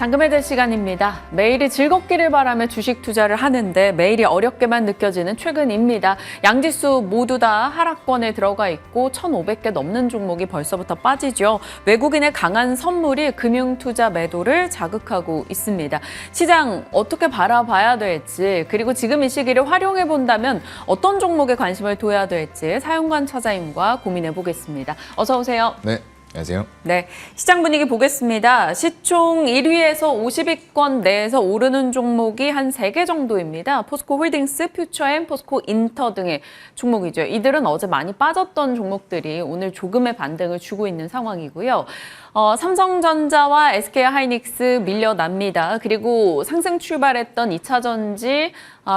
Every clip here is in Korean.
잠금해질 시간입니다. 매일이 즐겁기를 바라며 주식 투자를 하는데 매일이 어렵게만 느껴지는 최근입니다. 양지수 모두 다 하락권에 들어가 있고 1,500개 넘는 종목이 벌써부터 빠지죠. 외국인의 강한 선물이 금융투자 매도를 자극하고 있습니다. 시장 어떻게 바라봐야 될지, 그리고 지금 이 시기를 활용해 본다면 어떤 종목에 관심을 둬야 될지 사용관 차장님과 고민해 보겠습니다. 어서 오세요. 네. 안녕하세요. 네, 시장 분위기 보겠습니다. 시총 1위에서 50위권 내에서 오르는 종목이 한 3개 정도입니다. 포스코홀딩스, 퓨처엠, 포스코인터 등의 종목이죠. 이들은 어제 많이 빠졌던 종목들이 오늘 조금의 반등을 주고 있는 상황이고요. 삼성전자와 SK하이닉스 밀려납니다. 그리고 상승 출발했던 2차전지,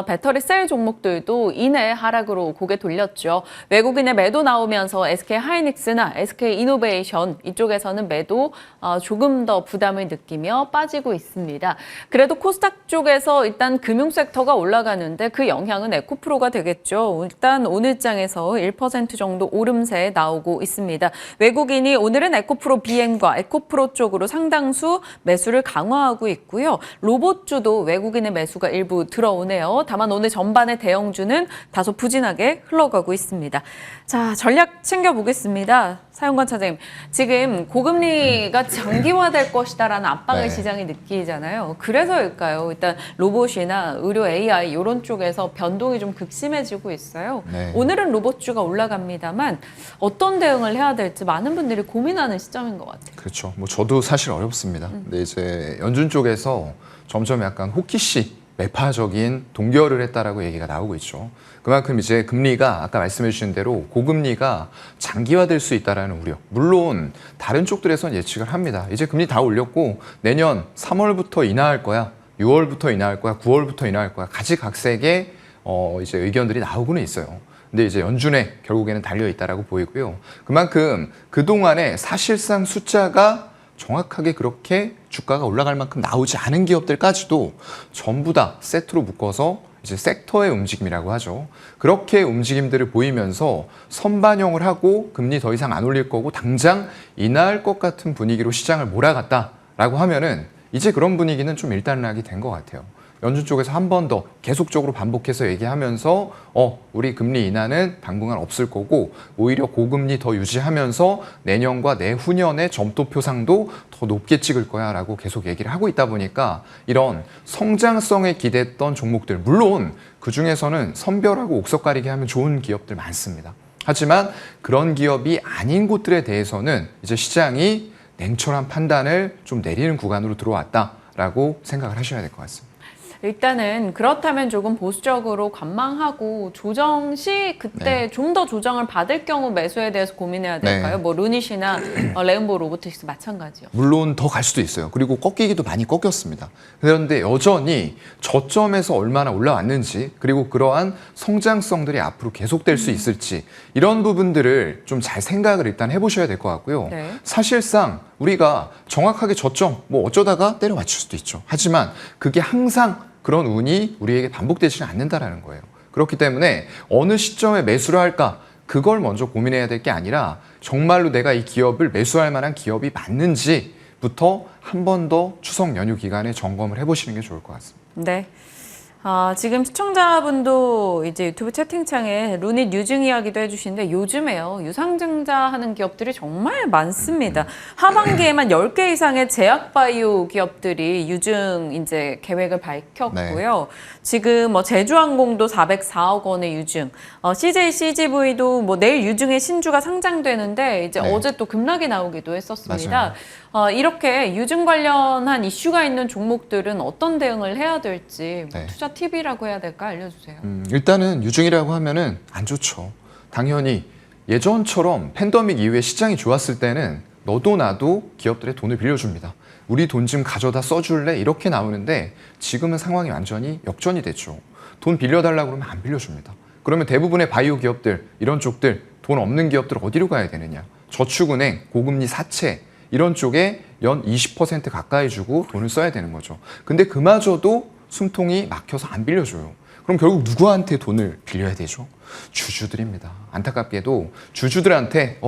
배터리 셀 종목들도 이내 하락으로 고개 돌렸죠. 외국인의 매도 나오면서 SK하이닉스나 SK이노베이션 이쪽에서는 매도 조금 더 부담을 느끼며 빠지고 있습니다. 그래도 코스닥 쪽에서 일단 금융 섹터가 올라가는데 그 영향은 에코프로가 되겠죠. 일단 오늘 장에서 1% 정도 오름세 나오고 있습니다. 외국인이 오늘은 에코프로 BM과 에코프로 쪽으로 상당수 매수를 강화하고 있고요. 로봇주도 외국인의 매수가 일부 들어오네요. 다만 오늘 전반의 대형주는 다소 부진하게 흘러가고 있습니다. 자, 전략 챙겨보겠습니다. 사용관 차장님, 지금 고금리가 장기화될 것이다라는 압박을 시장이 느끼잖아요. 그래서일까요? 일단 로봇이나 의료 AI 이런 쪽에서 변동이 좀 극심해지고 있어요. 오늘은 로봇주가 올라갑니다만 어떤 대응을 해야 될지 많은 분들이 고민하는 시점인 것 같아요. 그렇죠. 뭐 저도 사실 어렵습니다. 근데 이제 연준 쪽에서 점점 약간 호키씨 매파적인 동결을 했다라고 얘기가 나오고 있죠. 그만큼 이제 금리가 아까 말씀해 주신 대로 고금리가 장기화될 수 있다라는 우려. 물론 다른 쪽들에서는 예측을 합니다. 이제 금리 다 올렸고 내년 3월부터 인하할 거야, 6월부터 인하할 거야, 9월부터 인하할 거야. 가지각색의 이제 의견들이 나오고는 있어요. 근데 이제 연준에 결국에는 달려 있다라고 보이고요. 그만큼 그동안에 사실상 숫자가 정확하게 그렇게 주가가 올라갈 만큼 나오지 않은 기업들까지도 전부 다 세트로 묶어서 이제 섹터의 움직임이라고 하죠. 그렇게 움직임들을 보이면서 선반영을 하고 금리 더 이상 안 올릴 거고 당장 인하할 것 같은 분위기로 시장을 몰아갔다라고 하면은 이제 그런 분위기는 좀 일단락이 된 것 같아요. 연준 쪽에서 한 번 더 계속적으로 반복해서 얘기하면서 우리 금리 인하는 당분간 없을 거고 오히려 고금리 더 유지하면서 내년과 내후년의 점도표상도 더 높게 찍을 거야 라고 계속 얘기를 하고 있다 보니까 이런 성장성에 기대했던 종목들, 물론 그중에서는 선별하고 옥석 가리게 하면 좋은 기업들 많습니다. 하지만 그런 기업이 아닌 곳들에 대해서는 이제 시장이 냉철한 판단을 좀 내리는 구간으로 들어왔다라고 생각을 하셔야 될 것 같습니다. 일단은 그렇다면 조금 보수적으로 관망하고 조정 시 그때 좀 더 조정을 받을 경우 매수에 대해서 고민해야 될까요? 뭐 루닛이나 레인보우 로보틱스 마찬가지요. 물론 더 갈 수도 있어요. 그리고 꺾이기도 많이 꺾였습니다. 그런데 여전히 저점에서 얼마나 올라왔는지, 그리고 그러한 성장성들이 앞으로 계속될 수 있을지, 이런 부분들을 좀 잘 생각을 일단 해보셔야 될 것 같고요. 사실상 우리가 정확하게 저점 뭐 어쩌다가 때려 맞출 수도 있죠. 하지만 그게 항상 그런 운이 우리에게 반복되지는 않는다라는 거예요. 그렇기 때문에 어느 시점에 매수를 할까, 그걸 먼저 고민해야 될 게 아니라 정말로 내가 이 기업을 매수할 만한 기업이 맞는지부터 한 번 더 추석 연휴 기간에 점검을 해보시는 게 좋을 것 같습니다. 네. 지금 시청자분도 이제 유튜브 채팅창에 루닛 유증 이야기도 해주시는데 요즘에요, 유상증자 하는 기업들이 정말 많습니다. 하반기에만 10개 이상의 제약바이오 기업들이 유증 이제 계획을 밝혔고요. 지금 제주항공도 404억 원의 유증, CJ, CGV도 뭐 내일 유증의 신주가 상장되는데 이제 어제 또 급락이 나오기도 했었습니다. 이렇게 유증 관련한 이슈가 있는 종목들은 어떤 대응을 해야 될지 투자 팁이라고 해야 될까 알려주세요. 일단은 유증이라고 하면은 안 좋죠. 당연히 예전처럼 팬데믹 이후에 시장이 좋았을 때는 너도 나도 기업들의 돈을 빌려줍니다. 우리 돈 좀 가져다 써줄래? 이렇게 나오는데 지금은 상황이 완전히 역전이 됐죠. 돈 빌려달라고 그러면 안 빌려줍니다. 그러면 대부분의 바이오 기업들, 이런 쪽들, 돈 없는 기업들 어디로 가야 되느냐? 저축은행, 고금리 사채, 이런 쪽에 연 20% 가까이 주고 돈을 써야 되는 거죠. 근데 그마저도 숨통이 막혀서 안 빌려줘요. 그럼 결국 누구한테 돈을 빌려야 되죠? 주주들입니다. 안타깝게도 주주들한테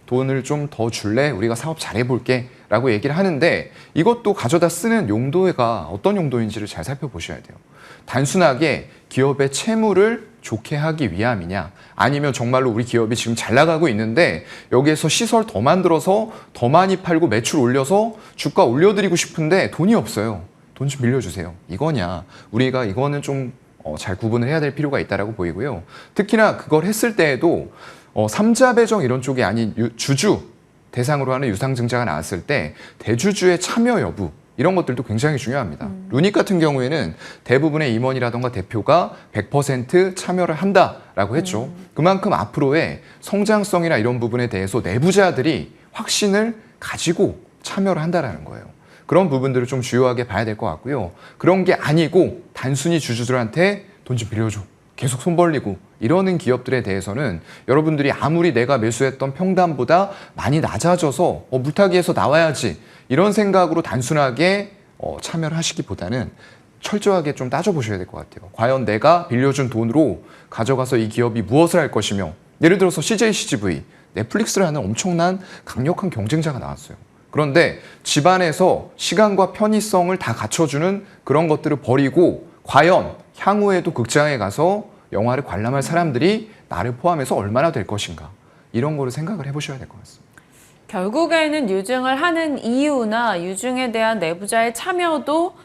돈을 좀 더 줄래? 우리가 사업 잘해볼게 라고 얘기를 하는데 이것도 가져다 쓰는 용도가 어떤 용도인지를 잘 살펴보셔야 돼요. 단순하게 기업의 채무를 좋게 하기 위함이냐, 아니면 정말로 우리 기업이 지금 잘 나가고 있는데 여기에서 시설 더 만들어서 더 많이 팔고 매출 올려서 주가 올려드리고 싶은데 돈이 없어요. 돈 좀 빌려주세요. 이거냐. 우리가 이거는 좀 잘 구분을 해야 될 필요가 있다라고 보이고요. 특히나 그걸 했을 때에도 삼자 배정 이런 쪽이 아닌 주주 대상으로 하는 유상증자가 나왔을 때 대주주의 참여 여부 이런 것들도 굉장히 중요합니다. 루닉 같은 경우에는 대부분의 임원이라던가 대표가 100% 참여를 한다라고 했죠. 그만큼 앞으로의 성장성이나 이런 부분에 대해서 내부자들이 확신을 가지고 참여를 한다라는 거예요. 그런 부분들을 좀 주요하게 봐야 될 것 같고요. 그런 게 아니고 단순히 주주들한테 돈 좀 빌려줘. 계속 손 벌리고 이러는 기업들에 대해서는 여러분들이 아무리 내가 매수했던 평단보다 많이 낮아져서 물타기에서 나와야지 이런 생각으로 단순하게 참여를 하시기보다는 철저하게 좀 따져보셔야 될 것 같아요. 과연 내가 빌려준 돈으로 가져가서 이 기업이 무엇을 할 것이며, 예를 들어서 CJ-CGV, 넷플릭스라는 엄청난 강력한 경쟁자가 나왔어요. 그런데 집안에서 시간과 편의성을 다 갖춰주는 그런 것들을 버리고 과연 향후에도 극장에 가서 영화를 관람할 사람들이 나를 포함해서 얼마나 될 것인가, 이런 거를 생각을 해보셔야 될 것 같습니다. 결국에는 유증을 하는 이유나 유증에 대한 내부자의 참여도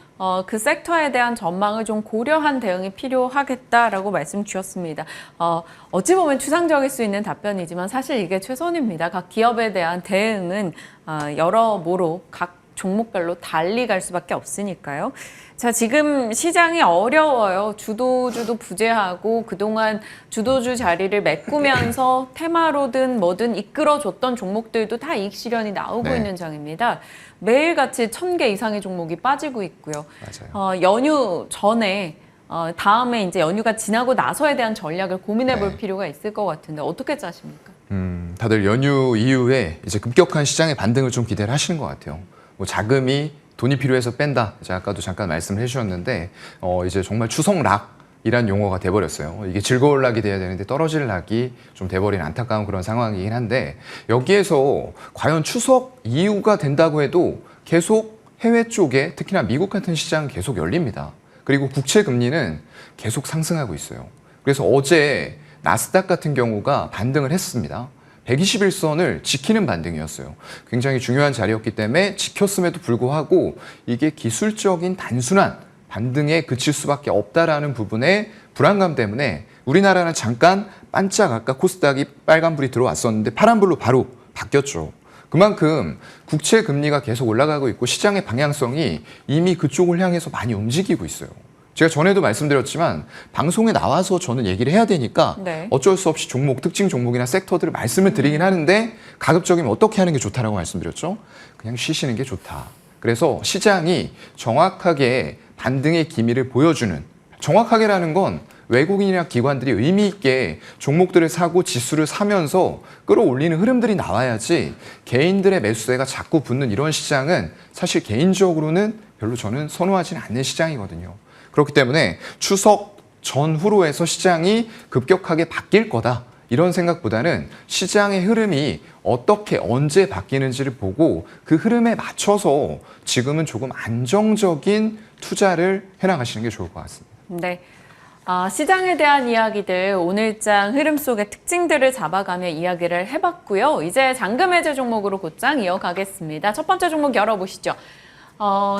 그 섹터에 대한 전망을 좀 고려한 대응이 필요하겠다라고 말씀 주셨습니다. 어찌 보면 추상적일 수 있는 답변이지만 사실 이게 최선입니다. 각 기업에 대한 대응은 여러모로 각 종목별로 달리 갈 수밖에 없으니까요. 자, 지금 시장이 어려워요. 주도주도 부재하고 그동안 주도주 자리를 메꾸면서 테마로든 뭐든 이끌어줬던 종목들도 다 이익 실현이 나오고 네. 있는 장입니다. 매일같이 1000개 이상의 종목이 빠지고 있고요. 맞아요. 연휴 전에 다음에 이제 연휴가 지나고 나서에 대한 전략을 고민해 볼 네. 필요가 있을 것 같은데 어떻게 짜십니까? 다들 연휴 이후에 이제 급격한 시장의 반등을 좀 기대를 하시는 것 같아요. 뭐 자금이 돈이 필요해서 뺀다. 이제 아까도 잠깐 말씀을 해주셨는데 이제 정말 추석락이란 용어가 돼버렸어요. 이게 즐거울 낙이 돼야 되는데 떨어질 낙이 좀 돼버린 안타까운 그런 상황이긴 한데, 여기에서 과연 추석 이후가 된다고 해도 계속 해외 쪽에 특히나 미국 같은 시장은 계속 열립니다. 그리고 국채 금리는 계속 상승하고 있어요. 그래서 어제 나스닥 같은 경우가 반등을 했습니다. 121선을 지키는 반등이었어요. 굉장히 중요한 자리였기 때문에 지켰음에도 불구하고 이게 기술적인 단순한 반등에 그칠 수밖에 없다라는 부분의 불안감 때문에 우리나라는 잠깐 반짝 아까 코스닥이 빨간불이 들어왔었는데 파란불로 바로 바뀌었죠. 그만큼 국채 금리가 계속 올라가고 있고 시장의 방향성이 이미 그쪽을 향해서 많이 움직이고 있어요. 제가 전에도 말씀드렸지만 방송에 나와서 저는 얘기를 해야 되니까 네. 어쩔 수 없이 종목, 특징 종목이나 섹터들을 말씀을 드리긴 하는데 가급적이면 어떻게 하는 게 좋다라고 말씀드렸죠? 그냥 쉬시는 게 좋다. 그래서 시장이 정확하게 반등의 기미를 보여주는, 정확하게라는 건 외국인이나 기관들이 의미 있게 종목들을 사고 지수를 사면서 끌어올리는 흐름들이 나와야지 개인들의 매수세가 자꾸 붙는 이런 시장은 사실 개인적으로는 별로 저는 선호하지는 않는 시장이거든요. 그렇기 때문에 추석 전후로 해서 시장이 급격하게 바뀔 거다, 이런 생각보다는 시장의 흐름이 어떻게 언제 바뀌는지를 보고 그 흐름에 맞춰서 지금은 조금 안정적인 투자를 해나가시는 게 좋을 것 같습니다. 네. 시장에 대한 이야기들, 오늘장 흐름 속의 특징들을 잡아가며 이야기를 해봤고요. 이제 잔금 해제 종목으로 곧장 이어가겠습니다. 첫 번째 종목 열어보시죠.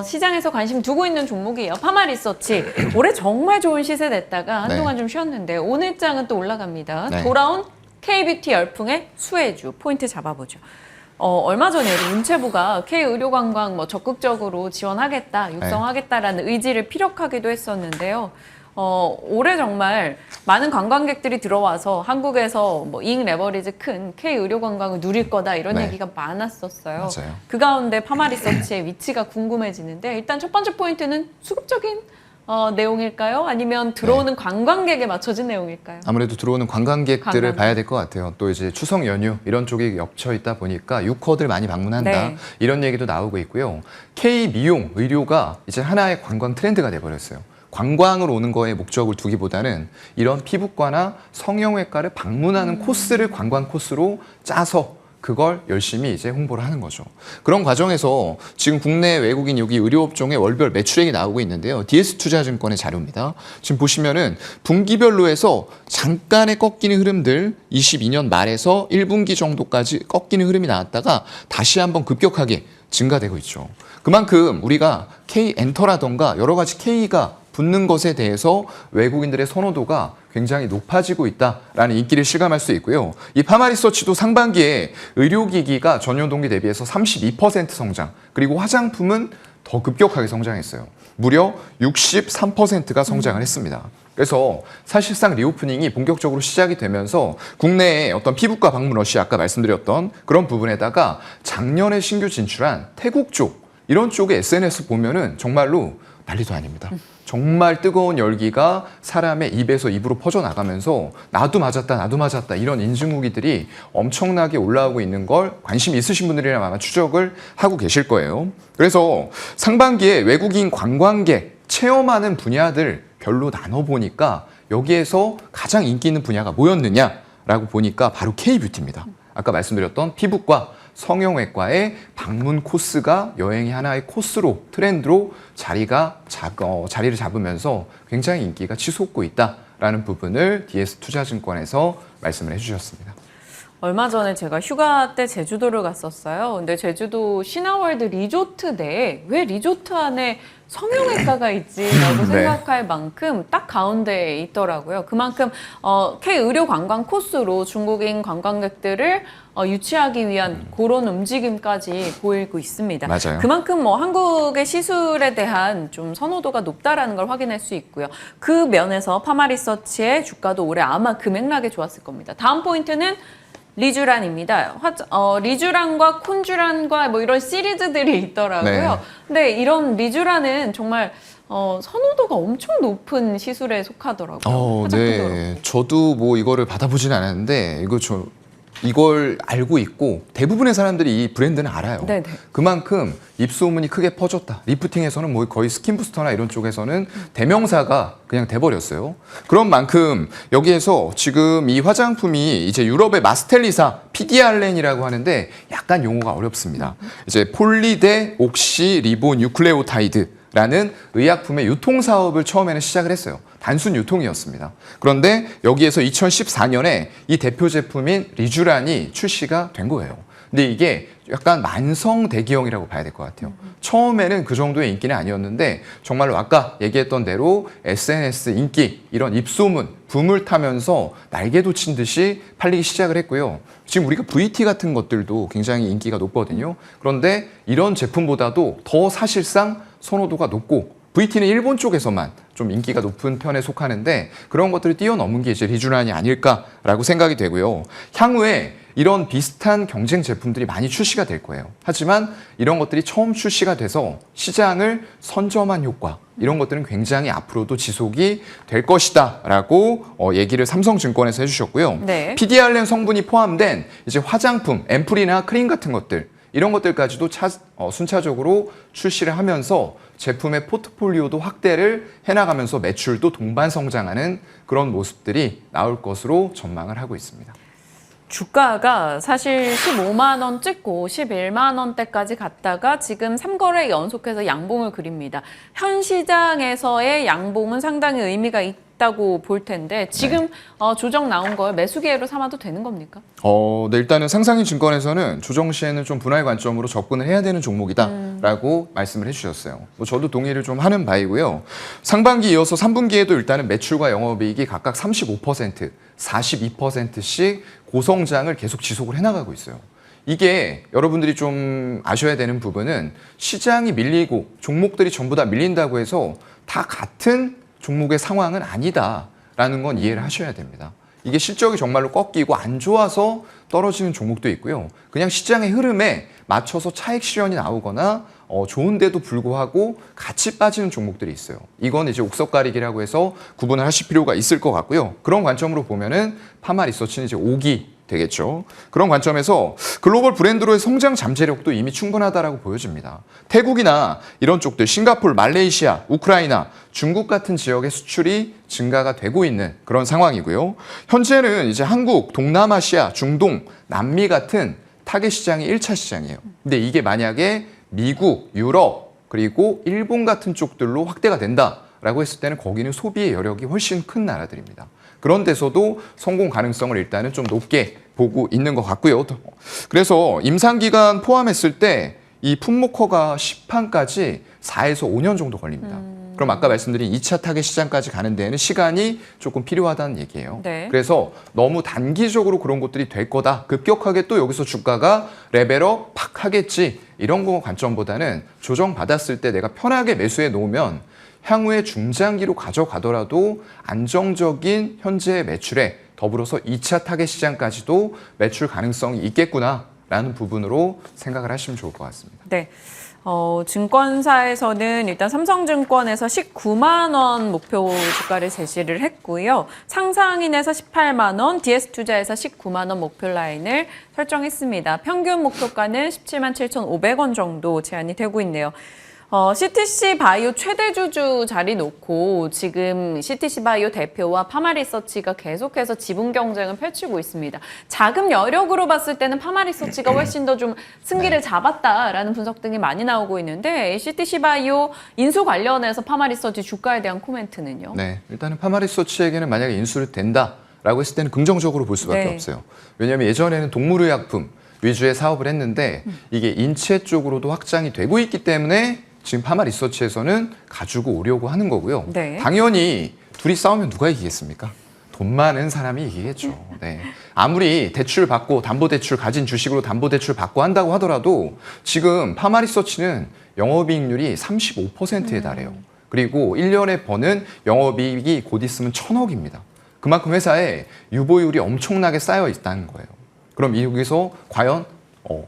시장에서 관심 두고 있는 종목이에요. 파마리서치. 올해 정말 좋은 시세 냈다가 한동안 좀 쉬었는데 오늘장은 또 올라갑니다. 네. 돌아온 K뷰티 열풍의 수혜주 포인트 잡아보죠. 얼마 전에 문체부가 K의료관광 적극적으로 지원하겠다, 육성하겠다라는 의지를 피력하기도 했었는데요. 올해 정말 많은 관광객들이 들어와서 한국에서 이익 레버리지 큰 K의료관광을 누릴 거다, 이런 네. 얘기가 많았었어요. 맞아요. 그 가운데 파마리서치의 위치가 궁금해지는데, 일단 첫 번째 포인트는 수급적인 내용일까요? 아니면 들어오는 관광객에 맞춰진 내용일까요? 아무래도 들어오는 관광객들을 관광객. 봐야 될 것 같아요. 또 이제 추석 연휴 이런 쪽이 겹쳐 있다 보니까 유커들 많이 방문한다, 네. 이런 얘기도 나오고 있고요. K 미용 의료가 이제 하나의 관광 트렌드가 돼버렸어요. 관광을 오는 거에 목적을 두기보다는 이런 피부과나 성형외과를 방문하는 코스를 관광 코스로 짜서 그걸 열심히 이제 홍보를 하는 거죠. 그런 과정에서 지금 국내 외국인 여기 의료업종의 월별 매출액이 나오고 있는데요. DS투자증권의 자료입니다. 지금 보시면은 분기별로 해서 잠깐의 꺾이는 흐름들 22년 말에서 1분기 정도까지 꺾이는 흐름이 나왔다가 다시 한번 급격하게 증가되고 있죠. 그만큼 우리가 K엔터라던가 여러 가지 K가 붙는 것에 대해서 외국인들의 선호도가 굉장히 높아지고 있다라는 인기를 실감할 수 있고요. 이 파마리서치도 상반기에 의료기기가 전년 동기 대비해서 32% 성장, 그리고 화장품은 더 급격하게 성장했어요. 무려 63%가 성장을 했습니다. 그래서 사실상 리오프닝이 본격적으로 시작이 되면서 국내에 어떤 피부과 방문 러시 아까 말씀드렸던 그런 부분에다가 작년에 신규 진출한 태국 쪽, 이런 쪽에 SNS 보면은 정말로 난리도 아닙니다. 정말 뜨거운 열기가 사람의 입에서 입으로 퍼져나가면서 나도 맞았다 이런 인증 후기들이 엄청나게 올라오고 있는 걸 관심 있으신 분들이라면 아마 추적을 하고 계실 거예요. 그래서 상반기에 외국인 관광객 체험하는 분야들 별로 나눠보니까 여기에서 가장 인기 있는 분야가 뭐였느냐라고 보니까 바로 K뷰티입니다. 아까 말씀드렸던 피부과, 성형외과의 방문 코스가 여행의 하나의 코스로, 트렌드로 자리를 잡으면서 굉장히 인기가 치솟고 있다라는 부분을 DS투자증권에서 말씀을 해주셨습니다. 얼마 전에 제가 휴가 때 제주도를 갔었어요. 근데 제주도 신화월드 리조트 내에 왜 리조트 안에 성형외과가 있지라고 생각할 만큼 딱 가운데에 있더라고요. 그만큼 K-의료 관광 코스로 중국인 관광객들을 유치하기 위한 그런 움직임까지 보이고 있습니다. 맞아요. 그만큼 한국의 시술에 대한 좀 선호도가 높다라는 걸 확인할 수 있고요. 그 면에서 파마리서치의 주가도 올해 아마 급맥락에 좋았을 겁니다. 다음 포인트는 리쥬란입니다. 리쥬란과 콘쥬란과 뭐 이런 시리즈들이 있더라고요. 네. 근데 이런 리쥬란은 정말 선호도가 엄청 높은 시술에 속하더라고요. 네. 저도 뭐 이거를 받아보진 않았는데 이걸 알고 있고 대부분의 사람들이 이 브랜드는 알아요. 네네. 그만큼 입소문이 크게 퍼졌다. 리프팅에서는 뭐 거의 스킨부스터나 이런 쪽에서는 대명사가 그냥 돼버렸어요. 그런 만큼 여기에서 지금 이 화장품이 이제 유럽의 마스텔리사 피디알렌이라고 하는데 약간 용어가 어렵습니다. 이제 폴리데 옥시 리보 뉴클레오타이드 라는 의약품의 유통 사업을 처음에는 시작을 했어요. 단순 유통이었습니다. 그런데 여기에서 2014년에 이 대표 제품인 리쥬란이 출시가 된 거예요. 근데 이게 약간 만성 대기형이라고 봐야 될 것 같아요. 처음에는 그 정도의 인기는 아니었는데 정말로 아까 얘기했던 대로 SNS 인기, 이런 입소문, 붐을 타면서 날개도 친 듯이 팔리기 시작을 했고요. 지금 우리가 VT 같은 것들도 굉장히 인기가 높거든요. 그런데 이런 제품보다도 더 사실상 선호도가 높고 VT는 일본 쪽에서만 좀 인기가 높은 편에 속하는데 그런 것들을 뛰어넘은 게 이제 리쥬란이 아닐까라고 생각이 되고요. 향후에 이런 비슷한 경쟁 제품들이 많이 출시가 될 거예요. 하지만 이런 것들이 처음 출시가 돼서 시장을 선점한 효과, 이런 것들은 굉장히 앞으로도 지속이 될 것이다 라고 얘기를 삼성증권에서 해주셨고요. 네. PDRN 성분이 포함된 이제 화장품, 앰플이나 크림 같은 것들, 이런 것들까지도 순차적으로 출시를 하면서 제품의 포트폴리오도 확대를 해나가면서 매출도 동반 성장하는 그런 모습들이 나올 것으로 전망을 하고 있습니다. 주가가 사실 15만 원 찍고 11만 원대까지 갔다가 지금 3거래 연속해서 양봉을 그립니다. 현 시장에서의 양봉은 상당히 의미가 있다고 볼 텐데 지금 조정 나온 걸 매수 기회로 삼아도 되는 겁니까? 네, 일단은 상상인 증권에서는 조정 시에는 좀 분할 관점으로 접근을 해야 되는 종목이다라고 말씀을 해주셨어요. 저도 동의를 좀 하는 바이고요. 상반기 이어서 3분기에도 일단은 매출과 영업이익이 각각 35%, 42%씩 고성장을 계속 지속을 해나가고 있어요. 이게 여러분들이 좀 아셔야 되는 부분은 시장이 밀리고 종목들이 전부 다 밀린다고 해서 다 같은 종목의 상황은 아니다라는 건 이해를 하셔야 됩니다. 이게 실적이 정말로 꺾이고 안 좋아서 떨어지는 종목도 있고요. 그냥 시장의 흐름에 맞춰서 차익 실현이 나오거나 좋은데도 불구하고 같이 빠지는 종목들이 있어요. 이건 이제 옥석 가리기라고 해서 구분을 하실 필요가 있을 것 같고요. 그런 관점으로 보면은 파마리서치는 이제 5기 되겠죠. 그런 관점에서 글로벌 브랜드로의 성장 잠재력도 이미 충분하다라고 보여집니다. 태국이나 이런 쪽들, 싱가포르, 말레이시아, 우크라이나, 중국 같은 지역의 수출이 증가가 되고 있는 그런 상황이고요. 현재는 이제 한국, 동남아시아, 중동, 남미 같은 타겟 시장이 1차 시장이에요. 근데 이게 만약에 미국, 유럽, 그리고 일본 같은 쪽들로 확대가 된다라고 했을 때는 거기는 소비의 여력이 훨씬 큰 나라들입니다. 그런 데서도 성공 가능성을 일단은 좀 높게 보고 있는 것 같고요. 그래서 임상기간 포함했을 때 이 품목허가 시판까지 4에서 5년 정도 걸립니다. 그럼 아까 말씀드린 2차 타겟 시장까지 가는 데에는 시간이 조금 필요하다는 얘기예요. 네. 그래서 너무 단기적으로 그런 것들이 될 거다. 급격하게 또 여기서 주가가 레벨업 팍 하겠지. 이런 거 관점보다는 조정받았을 때 내가 편하게 매수해 놓으면 향후에 중장기로 가져가더라도 안정적인 현재의 매출에 더불어서 2차 타겟 시장까지도 매출 가능성이 있겠구나라는 부분으로 생각을 하시면 좋을 것 같습니다. 네. 증권사에서는 일단 삼성증권에서 19만 원 목표 주가를 제시를 했고요. 상상인에서 18만 원, DS투자에서 19만 원 목표 라인을 설정했습니다. 평균 목표가는 17만 7,500원 정도 제한이 되고 있네요. CTC 바이오 최대 주주 자리 놓고 지금 CTC 바이오 대표와 파마리서치가 계속해서 지분 경쟁을 펼치고 있습니다. 자금 여력으로 봤을 때는 파마리서치가 훨씬 더 좀 승기를 잡았다라는 분석 등이 많이 나오고 있는데 CTC 바이오 인수 관련해서 파마리서치 주가에 대한 코멘트는요? 네, 일단은 파마리서치에게는 만약에 인수를 된다라고 했을 때는 긍정적으로 볼 수밖에 네. 없어요. 왜냐하면 예전에는 동물의약품 위주의 사업을 했는데 이게 인체 쪽으로도 확장이 되고 있기 때문에 지금 파마리서치에서는 가지고 오려고 하는 거고요. 네. 당연히 둘이 싸우면 누가 이기겠습니까? 돈 많은 사람이 이기겠죠. 네. 아무리 대출 받고 담보대출 가진 주식으로 담보대출 받고 한다고 하더라도 지금 파마리서치는 영업이익률이 35%에 달해요. 그리고 1년에 버는 영업이익이 곧 있으면 1,000억입니다. 그만큼 회사에 유보율이 엄청나게 쌓여 있다는 거예요. 그럼 여기서 과연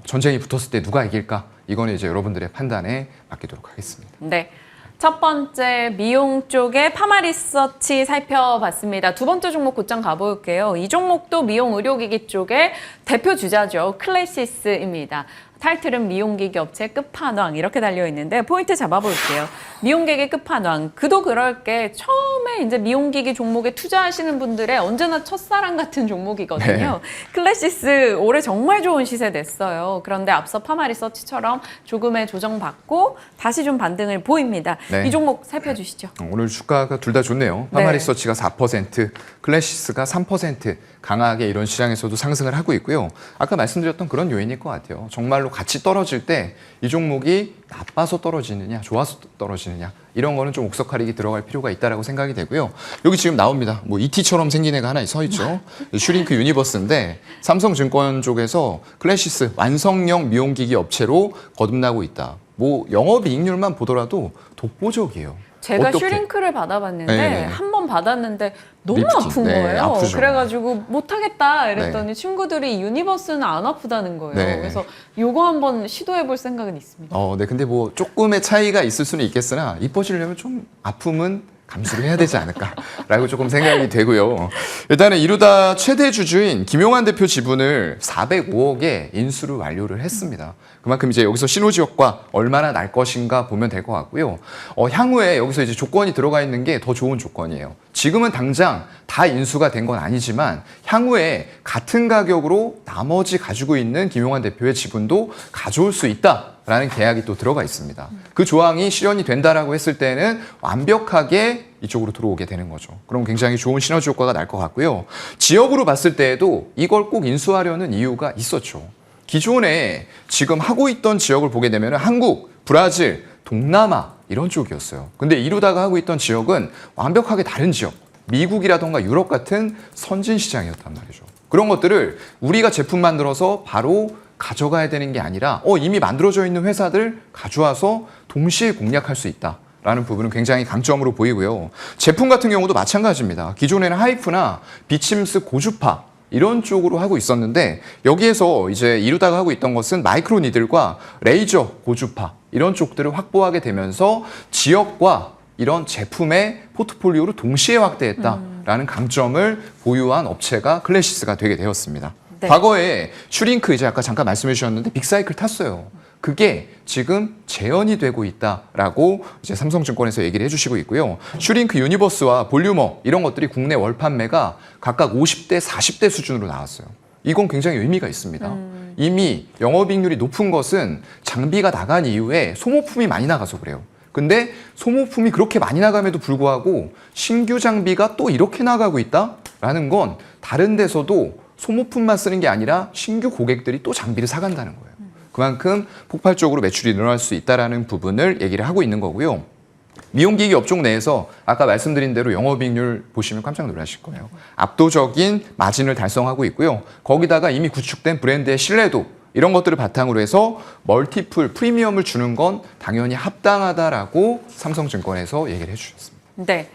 전쟁이 붙었을 때 누가 이길까? 이거는 이제 여러분들의 판단에 맡기도록 하겠습니다. 네. 첫 번째 미용 쪽의 파마리서치 살펴봤습니다. 두 번째 종목 곧장 가볼게요. 이 종목도 미용 의료기기 쪽의 대표 주자죠. 클래시스입니다. 타이틀은 미용기기 업체 끝판왕 이렇게 달려있는데 포인트 잡아볼게요. 미용기기 끝판왕. 그도 그럴 게 처음에 이제 미용기기 종목에 투자하시는 분들의 언제나 첫사랑 같은 종목이거든요. 네. 클래시스 올해 정말 좋은 시세 냈어요. 그런데 앞서 파마리서치처럼 조금의 조정받고 다시 좀 반등을 보입니다. 네. 이 종목 살펴주시죠. 오늘 주가가 둘 다 좋네요. 파마리서치가 4%, 클래시스가 3% 강하게 이런 시장에서도 상승을 하고 있고요. 아까 말씀드렸던 그런 요인일 것 같아요. 정말로 같이 떨어질 때 이 종목이 나빠서 떨어지느냐, 좋아서 떨어지느냐 이런 거는 좀 옥석가리기 들어갈 필요가 있다라고 생각이 되고요. 여기 지금 나옵니다. 뭐 ET처럼 생긴 애가 하나 서 있죠. 슈링크 유니버스인데 삼성증권 쪽에서 클래시스 완성형 미용기기 업체로 거듭나고 있다. 뭐 영업이익률만 보더라도 독보적이에요. 제가 어떻게? 슈링크를 받아봤는데 네. 한 번 받았는데 너무 리프팅. 아픈 네, 거예요. 아프죠. 그래가지고 못하겠다 이랬더니 친구들이 유니버스는 안 아프다는 거예요. 네. 그래서 요거 한번 시도해볼 생각은 있습니다. 네. 근데 뭐 조금의 차이가 있을 수는 있겠으나 이뻐지려면 좀 아픔은 감수를 해야 되지 않을까라고 조금 생각이 되고요. 일단은 이루다 최대 주주인 김용환 대표 지분을 405억에 인수를 완료를 했습니다. 그만큼 이제 여기서 신호지역과 얼마나 날 것인가 보면 될 것 같고요. 향후에 여기서 이제 조건이 들어가 있는 게 더 좋은 조건이에요. 지금은 당장 다 인수가 된 건 아니지만 향후에 같은 가격으로 나머지 가지고 있는 김용환 대표의 지분도 가져올 수 있다라는 계약이 또 들어가 있습니다. 그 조항이 실현이 된다라고 했을 때는 완벽하게 이쪽으로 들어오게 되는 거죠. 그럼 굉장히 좋은 시너지 효과가 날 것 같고요. 지역으로 봤을 때에도 이걸 꼭 인수하려는 이유가 있었죠. 기존에 지금 하고 있던 지역을 보게 되면 한국, 브라질, 동남아 이런 쪽이었어요. 근데 이루다가 하고 있던 지역은 완벽하게 다른 지역. 미국이라던가 유럽 같은 선진 시장이었단 말이죠. 그런 것들을 우리가 제품 만들어서 바로 가져가야 되는 게 아니라 이미 만들어져 있는 회사들 가져와서 동시에 공략할 수 있다. 라는 부분은 굉장히 강점으로 보이고요. 제품 같은 경우도 마찬가지입니다. 기존에는 하이프나 비침스 고주파 이런 쪽으로 하고 있었는데 여기에서 이제 이루다가 하고 있던 것은 마이크로니들과 레이저 고주파 이런 쪽들을 확보하게 되면서 지역과 이런 제품의 포트폴리오를 동시에 확대했다라는 강점을 보유한 업체가 클래시스가 되게 되었습니다. 네. 과거에 슈링크 이제 아까 잠깐 말씀해 주셨는데 빅사이클 탔어요. 그게 지금 재현이 되고 있다라고 이제 삼성증권에서 얘기를 해주시고 있고요. 슈링크 유니버스와 볼유머 이런 것들이 국내 월 판매가 각각 50대, 40대 수준으로 나왔어요. 이건 굉장히 의미가 있습니다. 이미 영업이익률이 높은 것은 장비가 나간 이후에 소모품이 많이 나가서 그래요. 근데 소모품이 그렇게 많이 나감에도 불구하고 신규 장비가 또 이렇게 나가고 있다라는 건 다른 데서도 소모품만 쓰는 게 아니라 신규 고객들이 또 장비를 사간다는 거예요. 그만큼 폭발적으로 매출이 늘어날 수 있다는 부분을 얘기를 하고 있는 거고요. 미용기기 업종 내에서 아까 말씀드린 대로 영업이익률 보시면 깜짝 놀라실 거예요. 압도적인 마진을 달성하고 있고요. 거기다가 이미 구축된 브랜드의 신뢰도 이런 것들을 바탕으로 해서 멀티플 프리미엄을 주는 건 당연히 합당하다라고 삼성증권에서 얘기를 해주셨습니다. 네.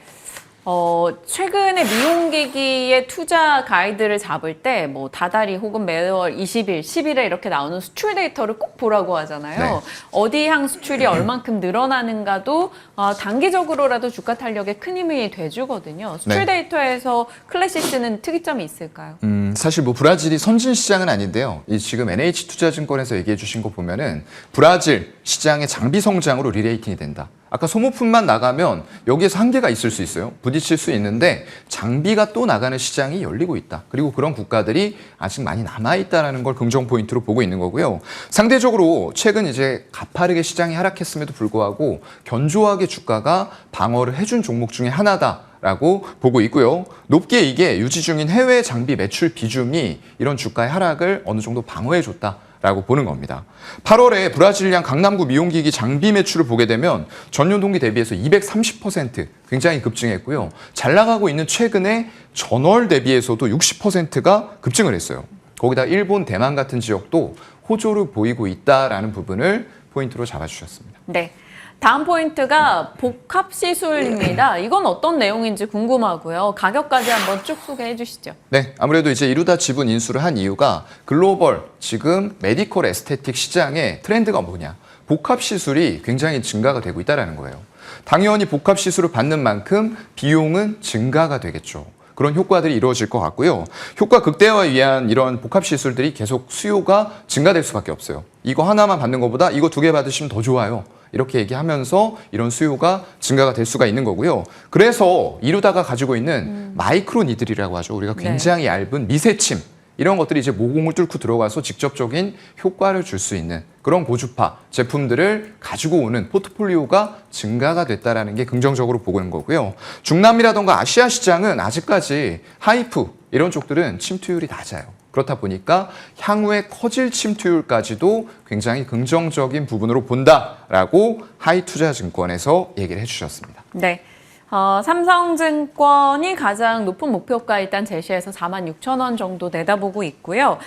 최근에 미용기기의 투자 가이드를 잡을 때 뭐 다달이 혹은 매월 20일, 10일에 이렇게 나오는 수출 데이터를 꼭 보라고 하잖아요. 네. 어디 향 수출이 얼만큼 늘어나는가도 단기적으로라도 주가 탄력에 큰 힘이 돼주거든요. 수출 네. 데이터에서 클래시스는 특이점이 있을까요? 사실 뭐 브라질이 선진 시장은 아닌데요. 이 지금 NH투자증권에서 얘기해 주신 거 보면은 브라질 시장의 장비 성장으로 리레이팅이 된다. 아까 소모품만 나가면 여기에서 한계가 있을 수 있어요. 부딪힐 수 있는데 장비가 또 나가는 시장이 열리고 있다. 그리고 그런 국가들이 아직 많이 남아있다는 걸 긍정 포인트로 보고 있는 거고요. 상대적으로 최근 이제 가파르게 시장이 하락했음에도 불구하고 견조하게 주가가 방어를 해준 종목 중에 하나다라고 보고 있고요. 높게 이게 유지 중인 해외 장비 매출 비중이 이런 주가의 하락을 어느 정도 방어해줬다. 라고 보는 겁니다. 8월에 브라질리안 강남구 미용기기 장비 매출을 보게 되면 전년 동기 대비해서 230% 굉장히 급증했고요. 잘 나가고 있는 최근에 전월 대비해서도 60%가 급증을 했어요. 거기다 일본, 대만 같은 지역도 호조를 보이고 있다라는 부분을 포인트로 잡아주셨습니다. 네. 다음 포인트가 복합 시술입니다. 이건 어떤 내용인지 궁금하고요. 가격까지 한번 쭉 소개해 주시죠. 네, 아무래도 이제 이루다 지분 인수를 한 이유가 글로벌 지금 메디컬 에스테틱 시장의 트렌드가 뭐냐. 복합 시술이 굉장히 증가가 되고 있다는 거예요. 당연히 복합 시술을 받는 만큼 비용은 증가가 되겠죠. 그런 효과들이 이루어질 것 같고요. 효과 극대화를 위한 이런 복합 시술들이 계속 수요가 증가될 수밖에 없어요. 이거 하나만 받는 것보다 이거 2개 받으시면 더 좋아요. 이렇게 얘기하면서 이런 수요가 증가가 될 수가 있는 거고요. 그래서 이루다가 가지고 있는 마이크로 니들이라고 하죠. 우리가 굉장히 얇은 미세침 이런 것들이 이제 모공을 뚫고 들어가서 직접적인 효과를 줄 수 있는 그런 고주파 제품들을 가지고 오는 포트폴리오가 증가가 됐다는 게 긍정적으로 보는 거고요. 중남미라던가 아시아 시장은 아직까지 하이프 이런 쪽들은 침투율이 낮아요. 그렇다 보니까 향후에 커질 침투율까지도 굉장히 긍정적인 부분으로 본다라고 하이투자증권에서 얘기를 해주셨습니다. 네. 삼성증권이 가장 높은 목표가 일단 제시해서 46,000원 정도 내다보고 있고요.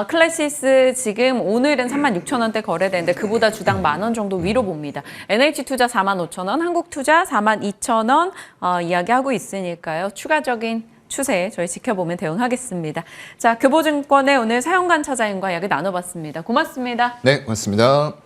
클래시스 지금 오늘은 36,000원대 거래되는데 그보다 주당 10,000원 정도 위로 봅니다. NH투자 45,000원, 한국투자 42,000원 이야기하고 있으니까요. 추가적인 추세 저희 지켜보면 대응하겠습니다. 자, 교보증권의 오늘 사용관 차장님과 이야기 나눠봤습니다. 고맙습니다. 네, 고맙습니다.